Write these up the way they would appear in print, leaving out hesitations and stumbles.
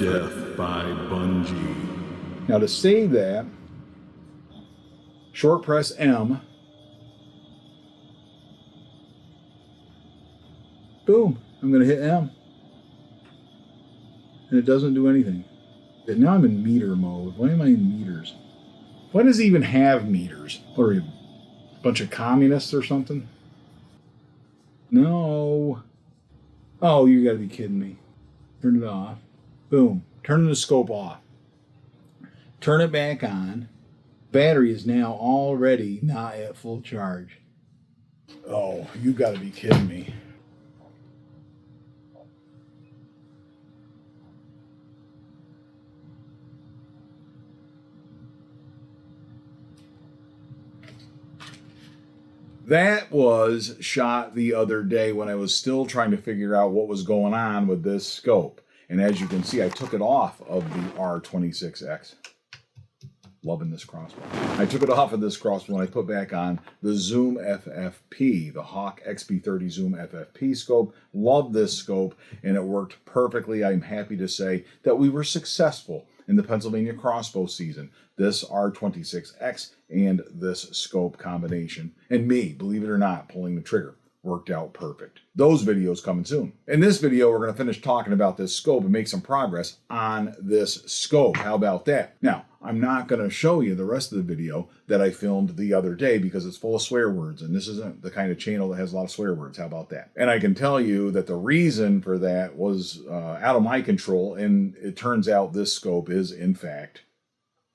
Death by Bunjie. Now to save that, short press M. Boom. I'm going to hit M. And it doesn't do anything. And now I'm in meter mode. Why am I in meters? Why does it even have meters? What are you, a bunch of communists or something? No. Oh, you got to be kidding me. Turn it off. Boom. Turn the scope off. Turn it back on. Battery is now already not at full charge. Oh, you got to be kidding me. That was shot the other day when I was still trying to figure out what was going on with this scope. And as you can see, I took it off of the R26X. Loving this crossbow. I took it off of this crossbow and I put back on the Zoom FFP, the Hawk XP30 Zoom FFP scope. Love this scope and it worked perfectly. I'm happy to say that we were successful in the Pennsylvania crossbow season. This R26X and this scope combination. And me, believe it or not, pulling the trigger. Worked out perfect. Those videos coming soon. In this video, we're going to finish talking about this scope and make some progress on this scope. How about that? Now, I'm not going to show you the rest of the video that I filmed the other day because it's full of swear words, and this isn't the kind of channel that has a lot of swear words. How about that? And I can tell you that the reason for that was out of my control, and it turns out this scope is, in fact,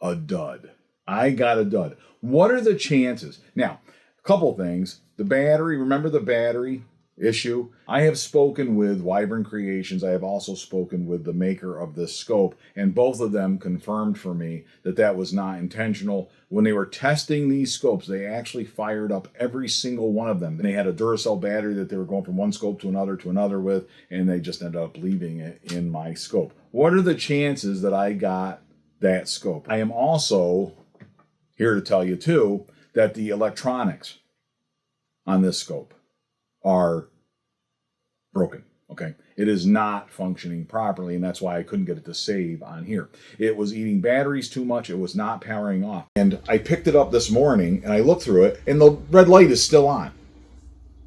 a dud. I got a dud. What are the chances? Now, a couple things. The battery, remember the battery issue? I have spoken with Wyvern Creations. I have also spoken with the maker of this scope, and both of them confirmed for me that that was not intentional. When they were testing these scopes, they actually fired up every single one of them. They had a Duracell battery that they were going from one scope to another with, and they just ended up leaving it in my scope. What are the chances that I got that scope? I am also here to tell you, too, that the electronics on this scope are broken, okay? It is not functioning properly, and that's why I couldn't get it to save on here. It was eating batteries too much. It was not powering off. And I picked it up this morning, and I looked through it, and the red light is still on.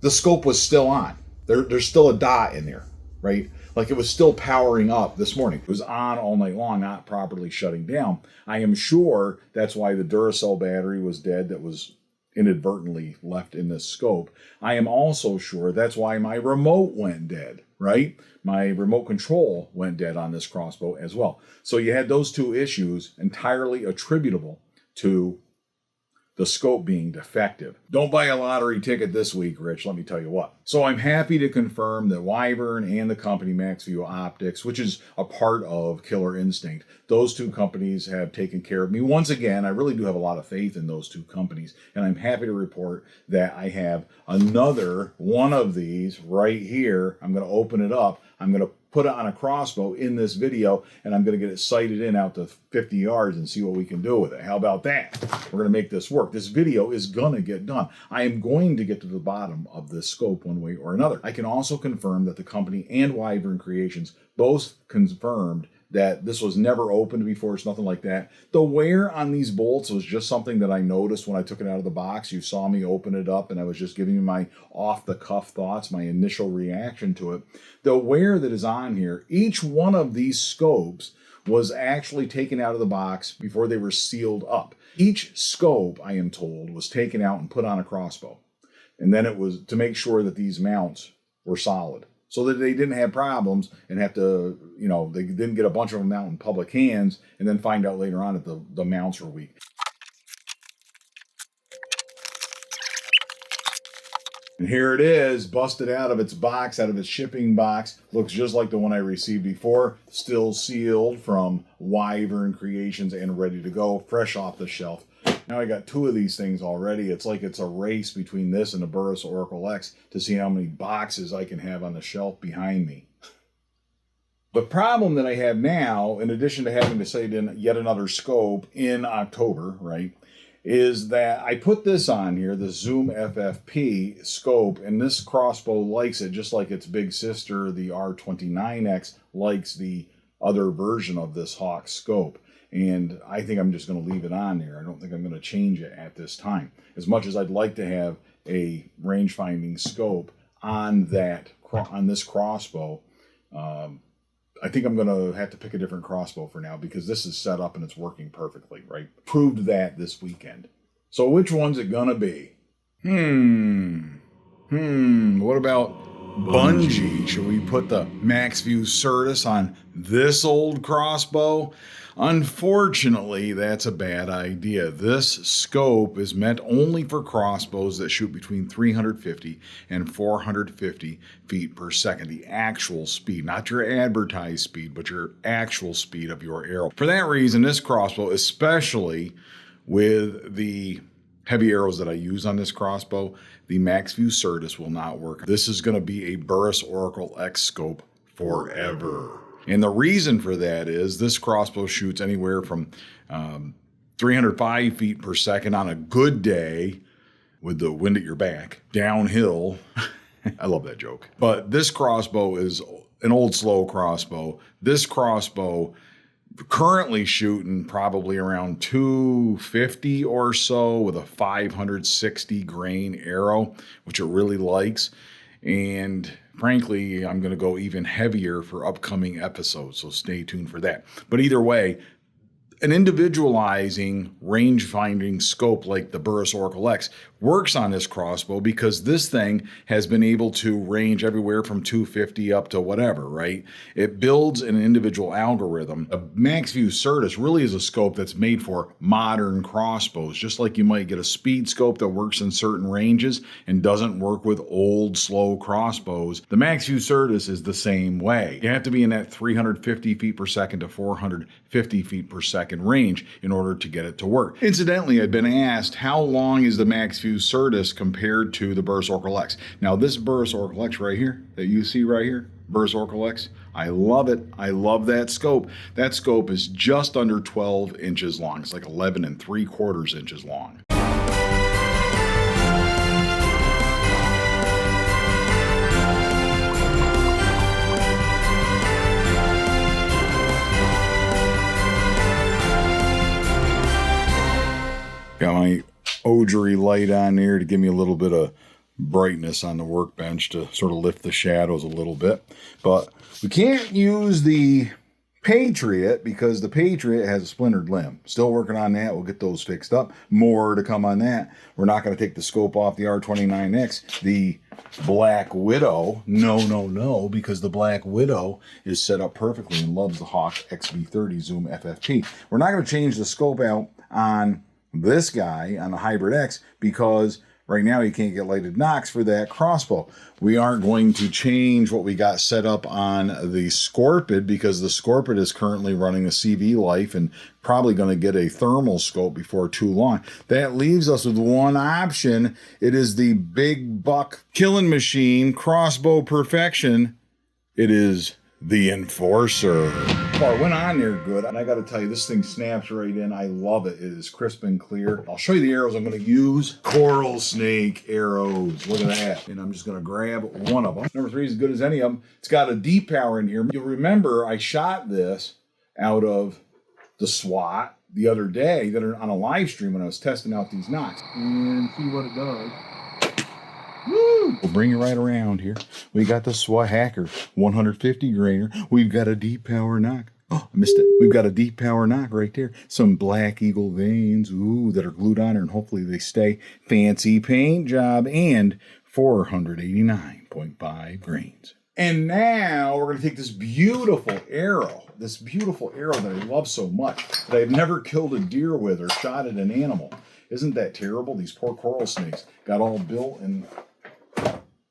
The scope was still on. There's still a dot in there, right? Like it was still powering up this morning. It was on all night long, not properly shutting down. I am sure that's why the Duracell battery was dead that was inadvertently left in this scope. I am also sure that's why my remote went dead, right? My remote control went dead on this crossbow as well. So you had those two issues entirely attributable to the scope being defective. Don't buy a lottery ticket this week, Rich, let me tell you what. So I'm happy to confirm that Wyvern and the company MAXVIEW Optics, which is a part of Killer Instinct, those two companies have taken care of me. Once again, I really do have a lot of faith in those two companies, and I'm happy to report that I have another one of these right here. I'm going to open it up. I'm going to put it on a crossbow in this video, and I'm going to get it sighted in out to 50 yards and see what we can do with it. How about that? We're going to make this work. This video is going to get done. I am going to get to the bottom of this scope one way or another. I can also confirm that the company and Wyvern Creations both confirmed that this was never opened before. It's nothing like that. The wear on these bolts was just something that I noticed when I took it out of the box. You saw me open it up, and I was just giving you my off-the-cuff thoughts, my initial reaction to it. The wear that is on here, each one of these scopes was actually taken out of the box before they were sealed up. Each scope, I am told, was taken out and put on a crossbow. And then it was to make sure that these mounts were solid, so that they didn't have problems and have to, they didn't get a bunch of them out in public hands and then find out later on that the mounts were weak. And here it is, busted out of its box, out of its shipping box. Looks just like the one I received before, still sealed from Wyvern Creations and ready to go, fresh off the shelf. Now I got two of these things already. It's like it's a race between this and the Burris Oracle X to see how many boxes I can have on the shelf behind me. The problem that I have now, in addition to having to sight in yet another scope in October, right, is that I put this on here, the Zoom FFP scope, and this crossbow likes it just like its big sister, the R29X, likes the other version of this Hawk scope. And I think I'm just going to leave it on there. I don't think I'm going to change it at this time. As much as I'd like to have a range finding scope on this crossbow, I think I'm going to have to pick a different crossbow for now, because this is set up and it's working perfectly, right? Proved that this weekend. So which one's it going to be? What about Bunjie? Should we put the MAXVIEW CERTIS on this old crossbow? Unfortunately, that's a bad idea. This scope is meant only for crossbows that shoot between 350 and 450 feet per second. The actual speed, not your advertised speed, but your actual speed of your arrow. For that reason, this crossbow, especially with the heavy arrows that I use on this crossbow, the MAXVIEW CERTIS will not work. This is going to be a Burris Oracle X scope forever. And the reason for that is this crossbow shoots anywhere from 305 feet per second on a good day with the wind at your back, downhill. I love that joke. But this crossbow is an old slow crossbow. This crossbow currently shooting probably around 250 or so with a 560 grain arrow, which it really likes. And frankly, I'm going to go even heavier for upcoming episodes, so stay tuned for that. But either way, an individualizing range-finding scope like the Burris Oracle X works on this crossbow, because this thing has been able to range everywhere from 250 up to whatever, right? It builds an individual algorithm. A MAXVIEW CERTIS really is a scope that's made for modern crossbows, just like you might get a speed scope that works in certain ranges and doesn't work with old, slow crossbows. The MAXVIEW CERTIS is the same way. You have to be in that 350 feet per second to 450 feet per second range in order to get it to work. Incidentally, I've been asked, how long is the MAXVIEW CERTIS compared to the Burris Oracle X? Now, this Burris Oracle X right here, that you see right here, Burris Oracle X, I love it. I love that scope. That scope is just under 12 inches long. It's like 11 3/4 inches long. Got my Ogery light on there to give me a little bit of brightness on the workbench to sort of lift the shadows a little bit. But we can't use the Patriot because the Patriot has a splintered limb. Still working on that. We'll get those fixed up. More to come on that. We're not going to take the scope off the R29X. The Black Widow, no, because the Black Widow is set up perfectly and loves the Hawk XV30 Zoom FFP. We're not going to change the scope out on this guy on the Hybrid X because right now you can't get lighted nocks for that crossbow. We aren't going to change what we got set up on the Scorpid because the Scorpid is currently running a CV life and probably going to get a thermal scope before too long. That leaves us with one option. It is the Big Buck Killing Machine Crossbow Perfection. It is the Enforcer. Well, I went on there good, and I got to tell you, this thing snaps right in. I love it. It is crisp and clear. I'll show you the arrows I'm going to use. Coral snake arrows. Look at that. And I'm just going to grab one of them. Number 3 is as good as any of them. It's got a deep power in here. You'll remember I shot this out of the SWAT the other day that are on a live stream when I was testing out these nocks. And see what it does. Woo! We'll bring you right around here. We got the SWAT Hacker 150 grainer. We've got a deep power knock. Oh, I missed it. We've got a deep power knock right there. Some Black Eagle veins, that are glued on her, and hopefully they stay. Fancy paint job, and 489.5 grains. And now we're going to take this beautiful arrow that I love so much, that I've never killed a deer with or shot at an animal. Isn't that terrible? These poor coral snakes got all built and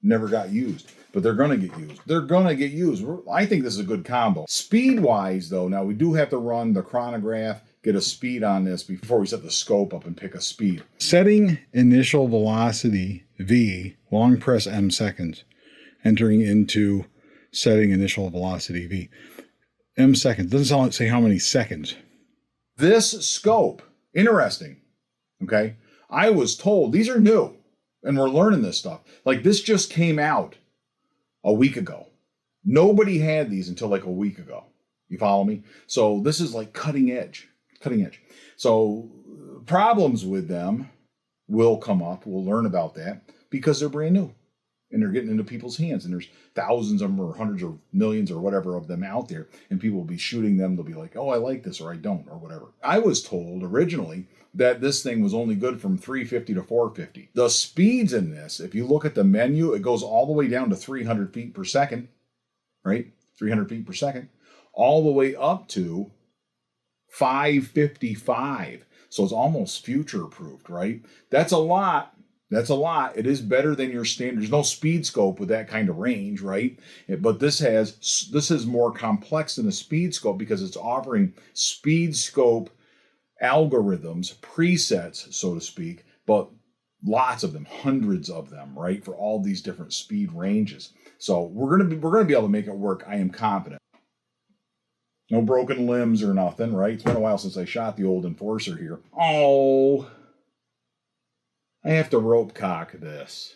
never got used. But they're going to get used. They're going to get used. I think this is a good combo. Speed-wise, though, now we do have to run the chronograph, get a speed on this before we set the scope up and pick a speed. Setting initial velocity V, long press M seconds. Entering into setting initial velocity V. M seconds. Doesn't say how many seconds. This scope, interesting. Okay, I was told these are new and we're learning this stuff. Like this just came out a week ago. Nobody had these until like a week ago. You follow me? So this is like cutting edge. So problems with them will come up. We'll learn about that because they're brand new and they're getting into people's hands, and there's thousands of them or hundreds or millions or whatever of them out there, and people will be shooting them. They'll be like, oh, I like this, or I don't, or whatever. I was told originally that this thing was only good from 350 to 450. The speeds in this, if you look at the menu, it goes all the way down to 300 feet per second, right? 300 feet per second, all the way up to 555. So it's almost future-proofed, right? That's a lot. That's a lot. It is better than your standard. There's no speed scope with that kind of range, right? But this is more complex than a speed scope because it's offering speed scope algorithms, presets, so to speak, but lots of them, hundreds of them, right? For all these different speed ranges. So we're gonna be able to make it work. I am confident. No broken limbs or nothing, right? It's been a while since I shot the old Enforcer here. Oh, I have to rope cock this.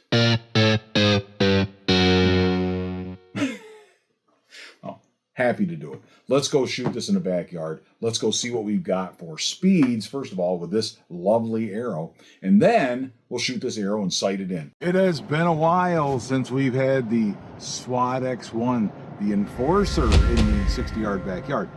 Oh, happy to do it. Let's go shoot this in the backyard. Let's go see what we've got for speeds, first of all, with this lovely arrow. And then we'll shoot this arrow and sight it in. It has been a while since we've had the SWAT X1, the Enforcer, in the 60-yard backyard.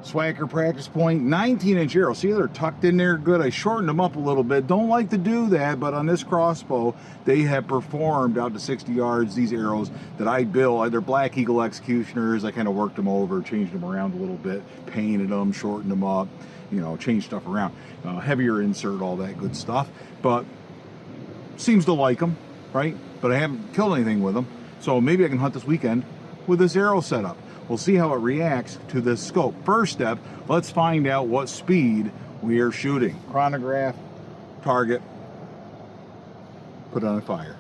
Swagger practice point, 19-inch arrow. See, they're tucked in there good. I shortened them up a little bit. Don't like to do that, but on this crossbow, they have performed out to 60 yards. These arrows that I built, they're Black Eagle Executioners. I kind of worked them over, changed them around a little bit, painted them, shortened them up, you know, changed stuff around. Heavier insert, all that good stuff. But seems to like them, right? But I haven't killed anything with them. So maybe I can hunt this weekend with this arrow setup. We'll see how it reacts to this scope. First step, let's find out what speed we are shooting. Chronograph, target, put on a fire.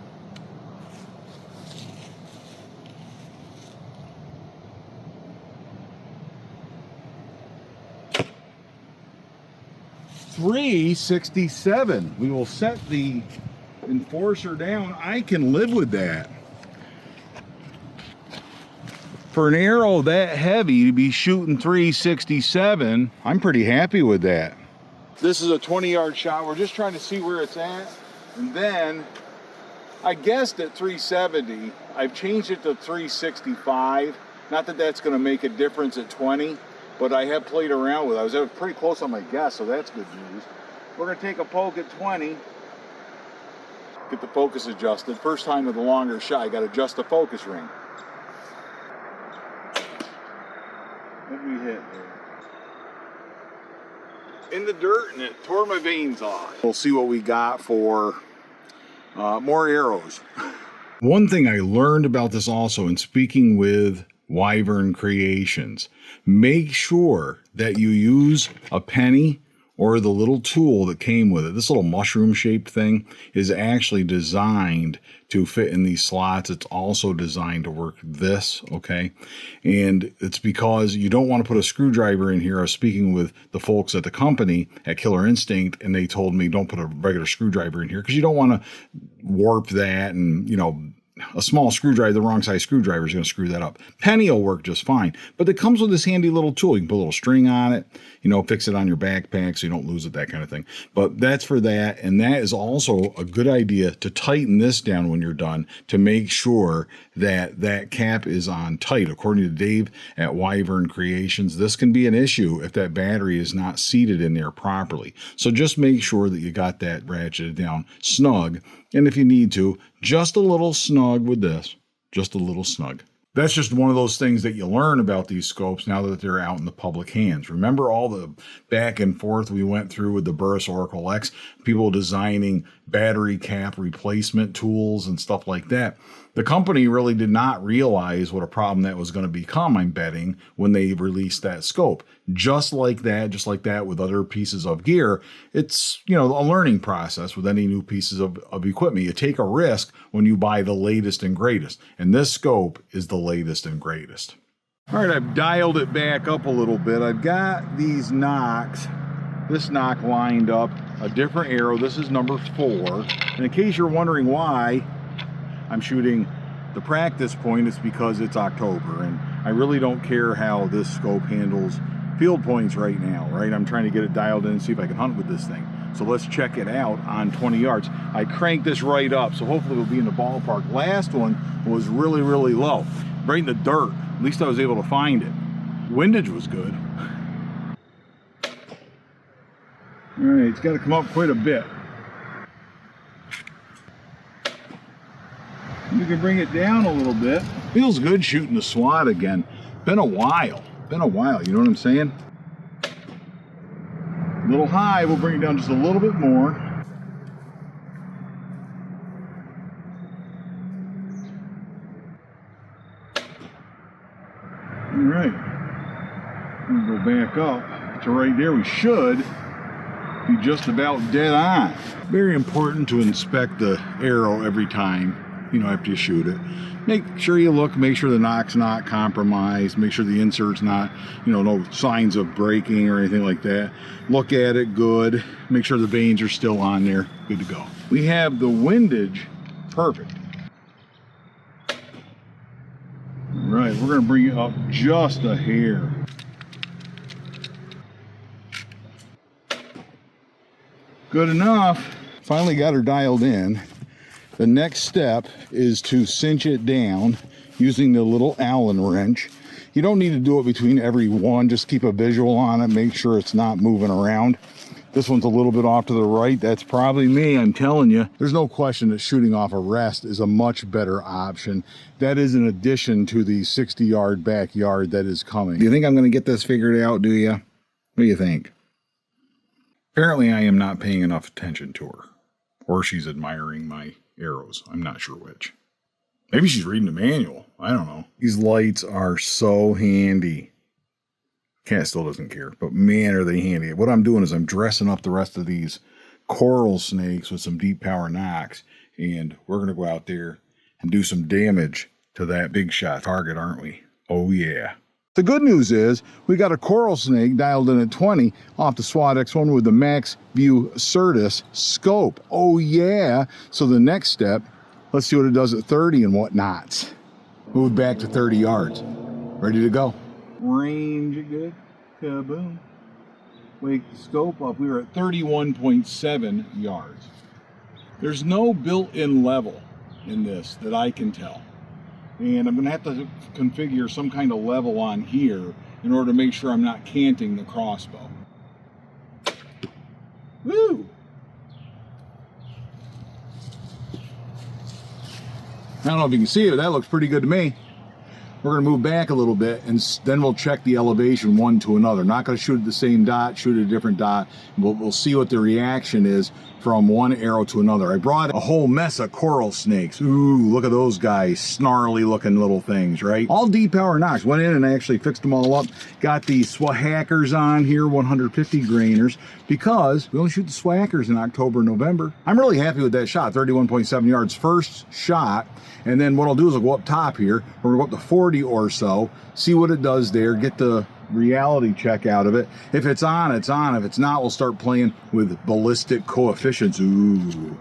.367. We will set the Enforcer down. I can live with that. For an arrow that heavy to be shooting 367, I'm pretty happy with that. This is a 20-yard shot. We're just trying to see where it's at. And then I guessed at 370. I've changed it to 365. Not that that's going to make a difference at 20, but I have played around with it. I was pretty close on my guess, so that's good news. We're going to take a poke at 20. Get the focus adjusted. First time with a longer shot, I got to adjust the focus ring. What did we hit there? In the dirt, and it tore my veins off. We'll see what we got for more arrows. One thing I learned about this also in speaking with Wyvern Creations, make sure that you use a penny or the little tool that came with it. This little mushroom shaped thing is actually designed to fit in these slots. It's also designed to work this, okay? And it's because you don't want to put a screwdriver in here. I was speaking with the folks at the company at Killer Instinct, and they told me don't put a regular screwdriver in here because you don't want to warp that, and, you know, a small screwdriver, the wrong size screwdriver is going to screw that up. Penny will work just fine, but it comes with this handy little tool. You can put a little string on it, you know, fix it on your backpack so you don't lose it, that kind of thing. But that's for that, and that is also a good idea to tighten this down when you're done to make sure that that cap is on tight. According to Dave at Wyvern Creations, this can be an issue if that battery is not seated in there properly. So just make sure that you got that ratcheted down snug. And if you need to, just a little snug with this, just a little snug. That's just one of those things that you learn about these scopes now that they're out in the public hands. Remember all the back and forth we went through with the Burris Oracle X, people designing battery cap replacement tools and stuff like that. The company really did not realize what a problem that was going to become, I'm betting, when they released that scope. Just like that with other pieces of gear, it's, you know, a learning process with any new pieces of equipment. You take a risk when you buy the latest and greatest, and this scope is the latest and greatest. All right, I've dialed it back up a little bit. I've got these nocks, this nock lined up, a different arrow. This is number 4. And in case you're wondering why I'm shooting the practice point, it's because it's October, and I really don't care how this scope handles field points right now, right? I'm trying to get it dialed in and see if I can hunt with this thing. So let's check it out on 20 yards. I cranked this right up, so hopefully we'll be in the ballpark. Last one was really, really low, right in the dirt. At least I was able to find it. Windage was good. All right, it's got to come up quite a bit. You can bring it down a little bit. Feels good shooting the SWAT again. Been a while, you know what I'm saying? A little high, we'll bring it down just a little bit more. All right, I'm gonna go back up to right there. We should be just about dead on. Very important to inspect the arrow every time, you know, after you shoot it. Make sure you look, make sure the nock's not compromised, make sure the insert's not, you know, no signs of breaking or anything like that. Look at it good, make sure the vanes are still on there, good to go. We have the windage perfect. All right, we're gonna bring it up just a hair. Good enough. Finally got her dialed in. The next step is to cinch it down using the little Allen wrench. You don't need to do it between every one, just keep a visual on it, make sure it's not moving around. This one's a little bit off to the right. That's probably me, I'm telling you. There's no question that shooting off a rest is a much better option. That is in addition to the 60-yard backyard that is coming. Do you think I'm gonna get this figured out, do you? What do you think? Apparently I am not paying enough attention to her, or she's admiring my arrows. I'm not sure which. Maybe she's reading the manual. I don't know. These lights are so handy. Cat still doesn't care, but man, are they handy. What I'm doing is I'm dressing up the rest of these coral snakes with some deep power nocks, and we're going to go out there and do some damage to that big shot target, aren't we? Oh yeah. The good news is we got a coral snake dialed in at 20 off the SWAT X1 with the MAXVIEW CERTIS scope. Oh yeah. So the next step, let's see what it does at 30 and what knots. Move back to 30 yards. Ready to go. Range it good. Kaboom. Wake the scope up. We were at 31.7 yards. There's no built-in level in this that I can tell. And I'm going to have to configure some kind of level on here in order to make sure I'm not canting the crossbow. Woo! I don't know if you can see it, but that looks pretty good to me. We're going to move back a little bit, and then we'll check the elevation one to another. Not going to shoot at the same dot, shoot at a different dot. We'll see what the reaction is from one arrow to another. I brought a whole mess of coral snakes. Ooh, look at those guys, snarly looking little things, right? All deep power nocks. Went in and actually fixed them all up. Got the Swahackers on here, 150 grainers, because we only shoot the Swahackers in October and November. I'm really happy with that shot, 31.7 yards, first shot. And then what I'll do is I'll go up top here, we're gonna go up to 40 or so, see what it does there, get the reality check out of it. If it's on, it's on. If it's not, we'll start playing with ballistic coefficients. Ooh.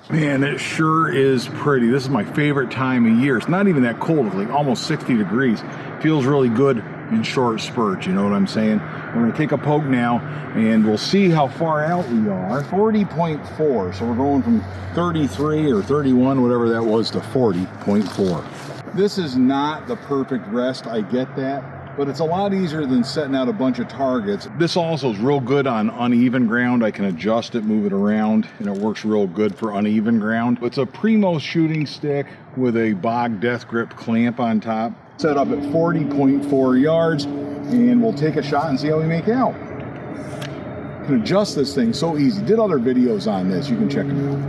Man, it sure is pretty. This is my favorite time of year. It's not even that cold, it's like almost 60 degrees. Feels really good in short spurts, you know what I'm saying? We're gonna take a poke now and we'll see how far out we are. 40.4, so we're going from 33 or 31, whatever that was, to 40.4. This is not the perfect rest, I get that, but it's a lot easier than setting out a bunch of targets. This also is real good on uneven ground. I can adjust it, move it around, and it works real good for uneven ground. It's a Primo shooting stick with a Bog Death Grip clamp on top. Set up at 40.4 yards, and we'll take a shot and see how we make out. You can adjust this thing so easy. Did other videos on this, you can check them out.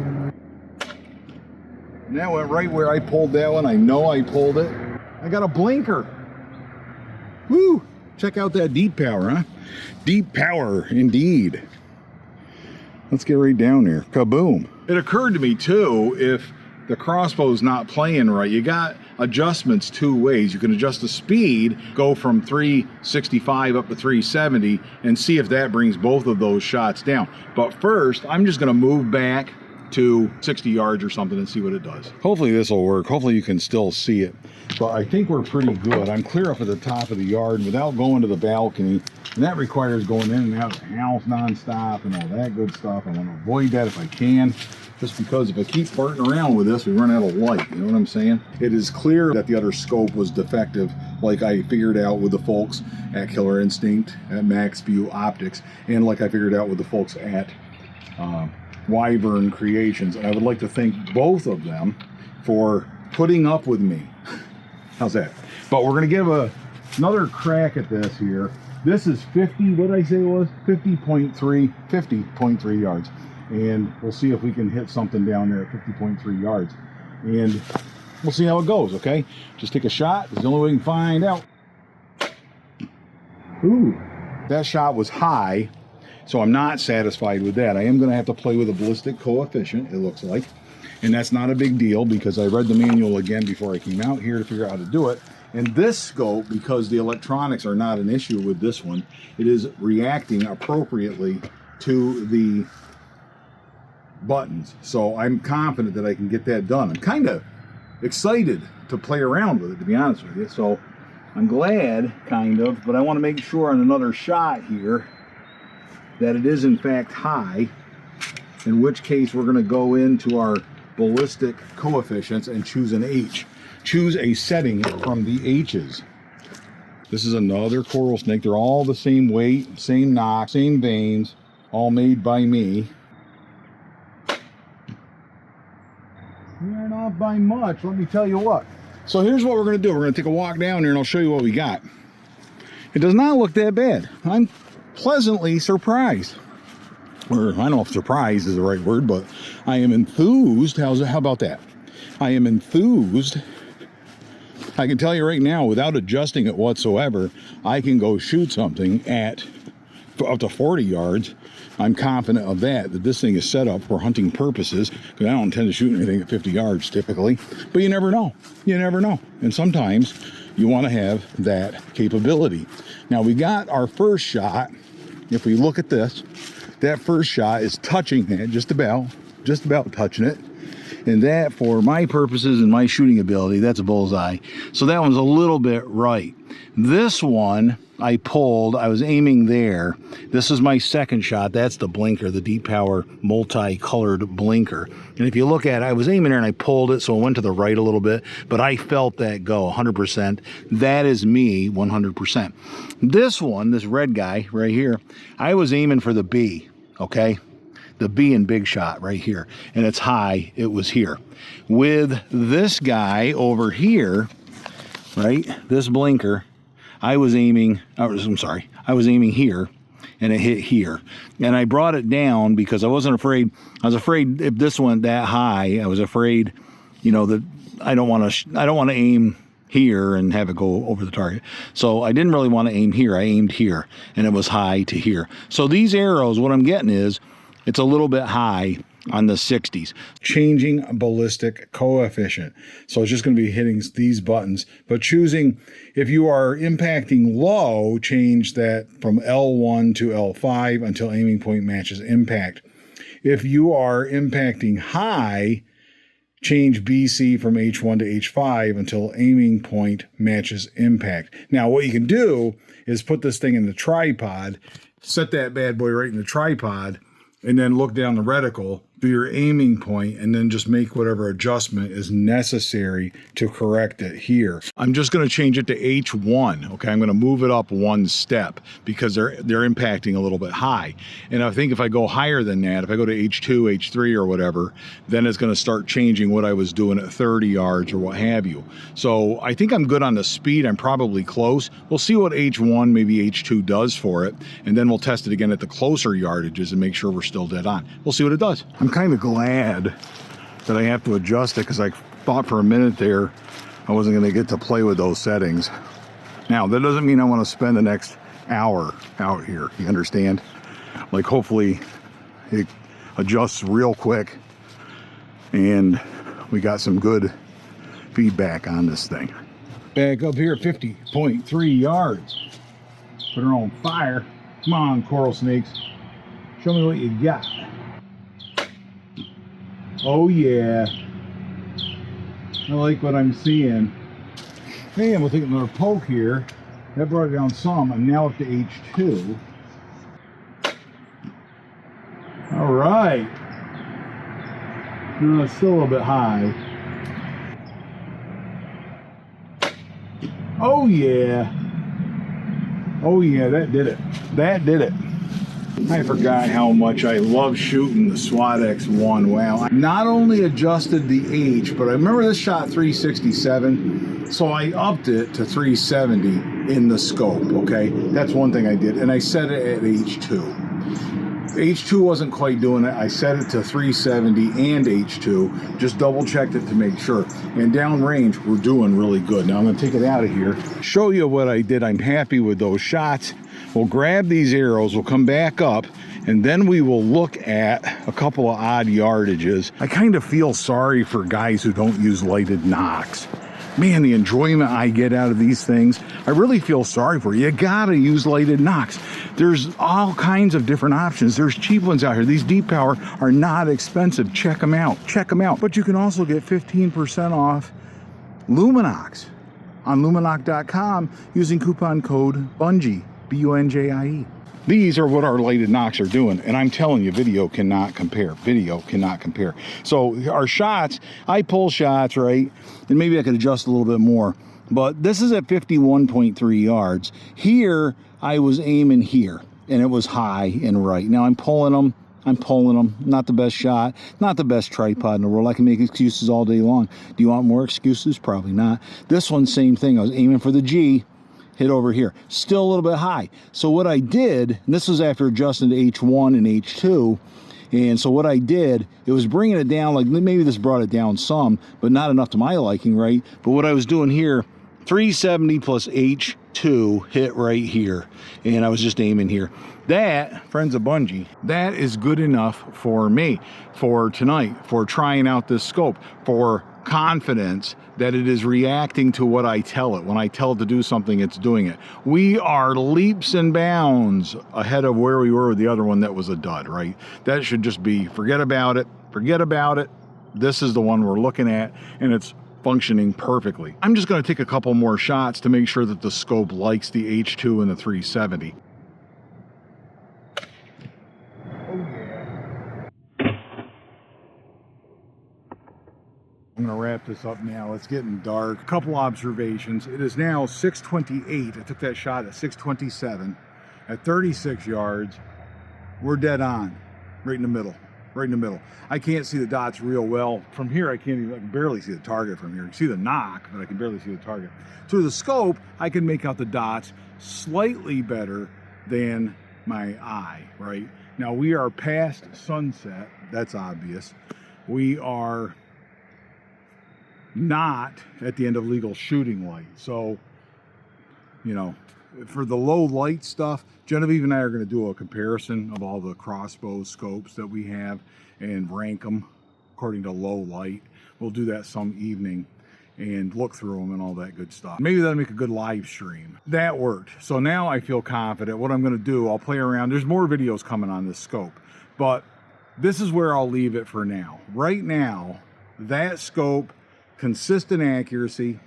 And that went right where I pulled that one. I know I pulled it. I got a blinker. Woo! Check out that deep power, huh? Deep power, indeed. Let's get right down there. Kaboom. It occurred to me, too, if the crossbow's not playing right, you got adjustments two ways. You can adjust the speed, go from 365 up to 370, and see if that brings both of those shots down. But first, I'm just going to move back to 60 yards or something and see what it does. Hopefully this will work. Hopefully you can still see it. But I think we're pretty good. I'm clear up at the top of the yard without going to the balcony. And that requires going in and out of the house nonstop and all that good stuff. I want to avoid that if I can. Just because if I keep farting around with this, we run out of light. You know what I'm saying? It is clear that the other scope was defective, like I figured out with the folks at Killer Instinct, at MAXVIEW Optics, and like I figured out with the folks at Wyvern Creations. And I would like to thank both of them for putting up with me. How's that? But we're going to give another crack at this here. This is 50, what did I say it was? 50.3 yards. And we'll see if we can hit something down there at 50.3 yards. And we'll see how it goes, okay? Just take a shot. It's the only way we can find out. Ooh, that shot was high, so I'm not satisfied with that. I am going to have to play with a ballistic coefficient, it looks like. And that's not a big deal because I read the manual again before I came out here to figure out how to do it. And this scope, because the electronics are not an issue with this one, it is reacting appropriately to the buttons. So I'm confident that I can get that done. I'm kind of excited to play around with it, to be honest with you. So I'm glad, kind of, but I want to make sure on another shot here that it is in fact high, in which case we're going to go into our ballistic coefficients and choose an H. Choose a setting from the H's. This is another coral snake. They're all the same weight, same knock, same veins, all made by me. They're not by much, let me tell you what. So here's what we're going to do. We're going to take a walk down here and I'll show you what we got. It does not look that bad. I'm pleasantly surprised. Or I don't know if surprised is the right word, but I am enthused. How about that? I am enthused. I can tell you right now, without adjusting it whatsoever, I can go shoot something at up to 40 yards. I'm confident of that this thing is set up for hunting purposes, because I don't intend to shoot anything at 50 yards typically, but you never know. You never know. And sometimes you want to have that capability. Now we got our first shot. If we look at this, that first shot is touching it, just about touching it. And that, for my purposes and my shooting ability, that's a bullseye. So that one's a little bit right. This one I pulled, I was aiming there. This is my second shot. That's the blinker, the deep power multicolored blinker. And if you look at it, I was aiming there and I pulled it, so it went to the right a little bit, but I felt that go 100%. That is me 100%. This one, this red guy right here, I was aiming for the B, okay? The B in big shot right here, and it's high, it was here. With this guy over here, right, this blinker, I was aiming here, and it hit here. And I brought it down because I wasn't afraid. I was afraid if this went that high, I was afraid, you know, that I don't want to aim here and have it go over the target. So I didn't really want to aim here. I aimed here, and it was high to here. So these arrows, what I'm getting is, it's a little bit high on the 60s. Changing ballistic coefficient. So it's just going to be hitting these buttons, but choosing, if you are impacting low, change that from L1 to L5 until aiming point matches impact. If you are impacting high, change BC from H1 to H5 until aiming point matches impact. Now what you can do is put this thing in the tripod, set that bad boy right in the tripod, and then look down the reticle, do your aiming point, and then just make whatever adjustment is necessary to correct it here. I'm just going to change it to H1, okay? I'm going to move it up one step because they're impacting a little bit high. And I think if I go higher than that, if I go to H2, H3 or whatever, then it's going to start changing what I was doing at 30 yards or what have you. So I think I'm good on the speed. I'm probably close. We'll see what H1, maybe H2 does for it, and then we'll test it again at the closer yardages and make sure we're still dead on. We'll see what it does. I'm kind of glad that I have to adjust it because I thought for a minute there I wasn't going to get to play with those settings. Now, that doesn't mean I want to spend the next hour out here. You understand? Like, hopefully it adjusts real quick and we got some good feedback on this thing. Back up here at 50.3 yards. Put her on fire. Come on, coral snakes. Show me what you got. Oh yeah. I like what I'm seeing. Hey, we'll take another poke here. That brought it down some. I'm now up to H2. All right. No, it's still a little bit high. Oh yeah. Oh yeah, that did it. That did it. I forgot how much I love shooting the SWAT X1. Wow. I not only adjusted the H, but I remember this shot 367, so I upped it to 370 in the scope, okay? That's one thing I did, and I set it at H2. H2 wasn't quite doing it. I set it to 370 and H2, just double checked it to make sure. And downrange, we're doing really good. Now I'm gonna take it out of here, show you what I did. I'm happy with those shots. We'll grab these arrows, we'll come back up, and then we will look at a couple of odd yardages. I kind of feel sorry for guys who don't use lighted nocks. Man, the enjoyment I get out of these things, I really feel sorry for you. You gotta use lighted nocks. There's all kinds of different options. There's cheap ones out here. These deep power are not expensive. Check them out. Check them out. But you can also get 15% off Luminox on luminox.com using coupon code Bunjie, B-U-N-J-I-E. These are what our lighted nocks are doing, and I'm telling you, video cannot compare. Video cannot compare. So our shots, I pull shots, right? And maybe I could adjust a little bit more, but this is at 51.3 yards. Here, I was aiming here, and it was high and right. Now I'm pulling them. Not the best shot, not the best tripod in the world. I can make excuses all day long. Do you want more excuses? Probably not. This one, same thing. I was aiming for the G. Hit over here, still a little bit high. So what I did, and this was after adjusting to H1 and H2, and so what I did, it was bringing it down, like maybe this brought it down some, but not enough to my liking, right? But what I was doing here, 370 plus H2 hit right here, and I was just aiming here. That, friends of Bunjie, that is good enough for me, for tonight, for trying out this scope, for confidence that it is reacting to what I tell it. When I tell it to do something, it's doing it. We are leaps and bounds ahead of where we were with the other one that was a dud, right? That should just be, forget about it, forget about it. This is the one we're looking at, and it's functioning perfectly. I'm just gonna take a couple more shots to make sure that the scope likes the H2 and the 370. I'm gonna wrap this up now. It's getting dark. A couple observations. It is now 6:28. I took that shot at 6:27 at 36 yards. We're dead on, right in the middle, right in the middle. I can't see the dots real well. From here, I can barely see the target from here. I can see the knock, but I can barely see the target. Through the scope, I can make out the dots slightly better than my eye, right? Now we are past sunset. That's obvious. We are not at the end of legal shooting light. So, you know, for the low light stuff, Genevieve and I are going to do a comparison of all the crossbow scopes that we have and rank them according to low light. We'll do that some evening and look through them and all that good stuff. Maybe that'll make a good live stream. That worked. So now I feel confident. What I'm going to do, I'll play around. There's more videos coming on this scope, but this is where I'll leave it for now. Right now, that scope, consistent accuracy,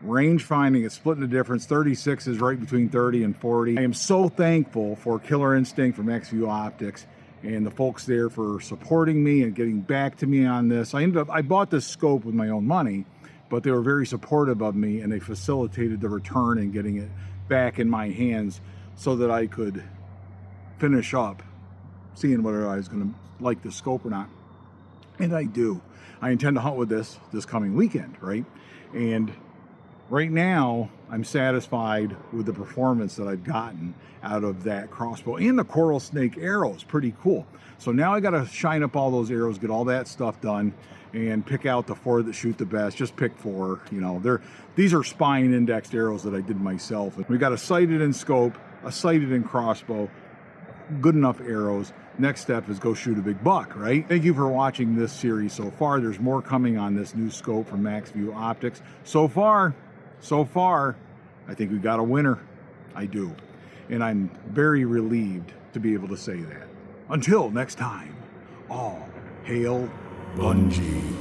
range finding, it's splitting the difference. 36 is right between 30 and 40. I am so thankful for Killer Instinct from MAXVIEW Optics and the folks there for supporting me and getting back to me on this. I bought this scope with my own money, but they were very supportive of me and they facilitated the return and getting it back in my hands so that I could finish up seeing whether I was going to like the scope or not. And I do. I intend to hunt with this coming weekend, right? And right now, I'm satisfied with the performance that I've gotten out of that crossbow. And the coral snake arrow is pretty cool. So now I got to shine up all those arrows, get all that stuff done, and pick out the 4 that shoot the best. Just pick 4. You know, these are spine indexed arrows that I did myself. We got a sighted in scope, a sighted in crossbow, good enough arrows. Next step is go shoot a big buck, right? Thank you for watching this series so far. There's more coming on this new scope from MAXVIEW Optics. So far, I think we got a winner. I do. And I'm very relieved to be able to say that. Until next time, all hail Bunjie.